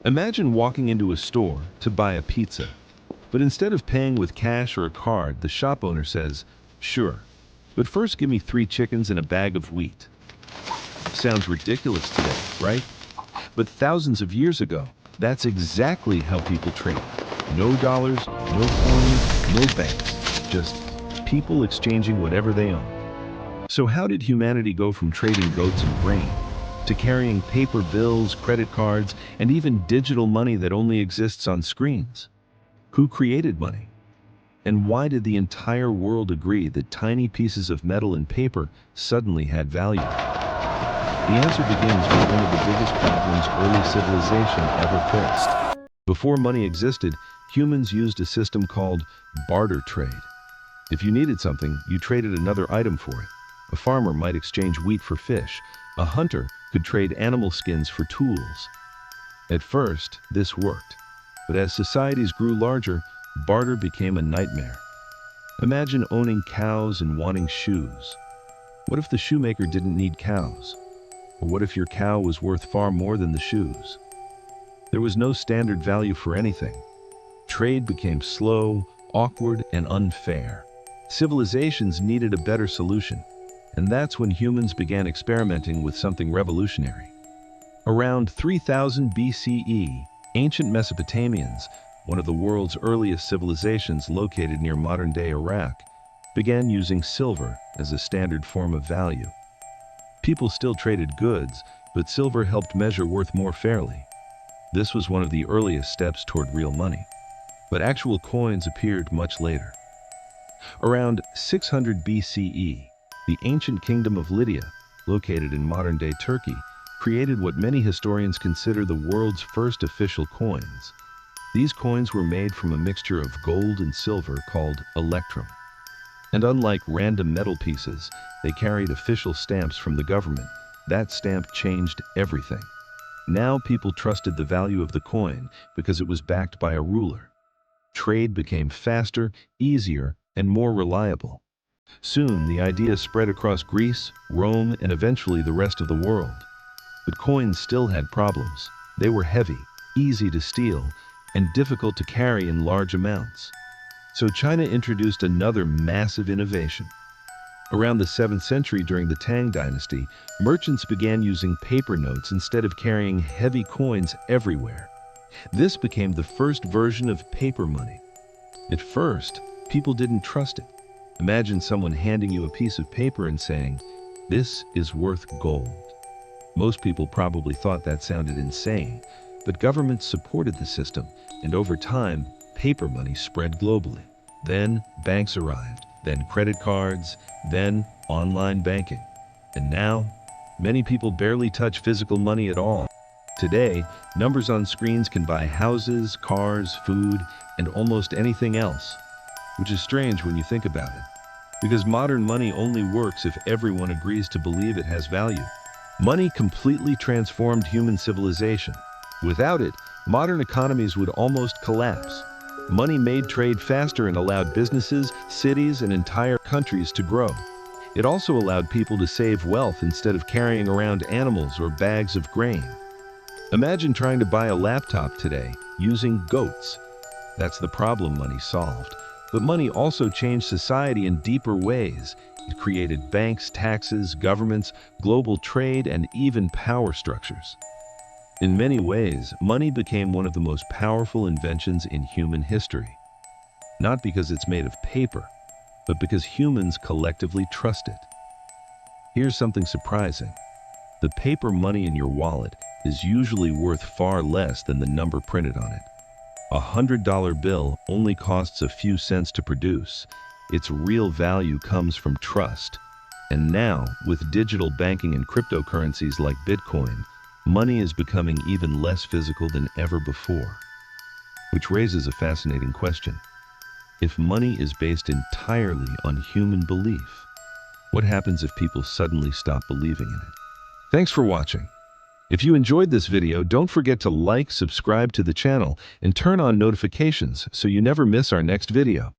Imagine walking into a store to buy a pizza, but instead of paying with cash or a card, the shop owner says, "Sure, but first give me 3 chickens and a bag of wheat." Sounds ridiculous today, right? But thousands of years ago, that's exactly how people traded. No dollars, no coins, no banks, just people exchanging whatever they own. So how did humanity go from trading goats and grain to carrying paper bills, credit cards, and even digital money that only exists on screens? Who created money? And why did the entire world agree that tiny pieces of metal and paper suddenly had value? The answer begins with one of the biggest problems early civilization ever faced. Before money existed, humans used a system called barter trade. If you needed something, you traded another item for it. A farmer might exchange wheat for fish. A hunter could trade animal skins for tools. At first, this worked. But as societies grew larger, barter became a nightmare. Imagine owning cows and wanting shoes. What if the shoemaker didn't need cows? Or what if your cow was worth far more than the shoes? There was no standard value for anything. Trade became slow, awkward, and unfair. Civilizations needed a better solution, and that's when humans began experimenting with something revolutionary. Around 3000 BCE, ancient Mesopotamians, one of the world's earliest civilizations located near modern-day Iraq, began using silver as a standard form of value. People still traded goods, but silver helped measure worth more fairly. This was one of the earliest steps toward real money. But actual coins appeared much later. Around 600 BCE, the ancient kingdom of Lydia, located in modern-day Turkey, created what many historians consider the world's first official coins. These coins were made from a mixture of gold and silver called electrum. And unlike random metal pieces, they carried official stamps from the government. That stamp changed everything. Now people trusted the value of the coin because it was backed by a ruler. Trade became faster, easier, and more reliable. Soon, the idea spread across Greece, Rome, and eventually the rest of the world. But coins still had problems. They were heavy, easy to steal, and difficult to carry in large amounts. So China introduced another massive innovation. Around the 7th century during the Tang Dynasty, merchants began using paper notes instead of carrying heavy coins everywhere. This became the first version of paper money. At first, people didn't trust it. Imagine someone handing you a piece of paper and saying, "This is worth gold." Most people probably thought that sounded insane, but governments supported the system, and over time, paper money spread globally. Then banks arrived, then credit cards, then online banking. And now, many people barely touch physical money at all. Today, numbers on screens can buy houses, cars, food, and almost anything else, which is strange when you think about it. Because modern money only works if everyone agrees to believe it has value. Money completely transformed human civilization. Without it, modern economies would almost collapse. Money made trade faster and allowed businesses, cities, and entire countries to grow. It also allowed people to save wealth instead of carrying around animals or bags of grain. Imagine trying to buy a laptop today using goats. That's the problem money solved. But money also changed society in deeper ways. It created banks, taxes, governments, global trade, and even power structures. In many ways, money became one of the most powerful inventions in human history. Not because it's made of paper, but because humans collectively trust it. Here's something surprising. The paper money in your wallet is usually worth far less than the number printed on it. A $100 bill only costs a few cents to produce. Its real value comes from trust. And now, with digital banking and cryptocurrencies like Bitcoin, money is becoming even less physical than ever before. Which raises a fascinating question. If money is based entirely on human belief, what happens if people suddenly stop believing in it? Thanks for watching. If you enjoyed this video, don't forget to like, subscribe to the channel, and turn on notifications so you never miss our next video.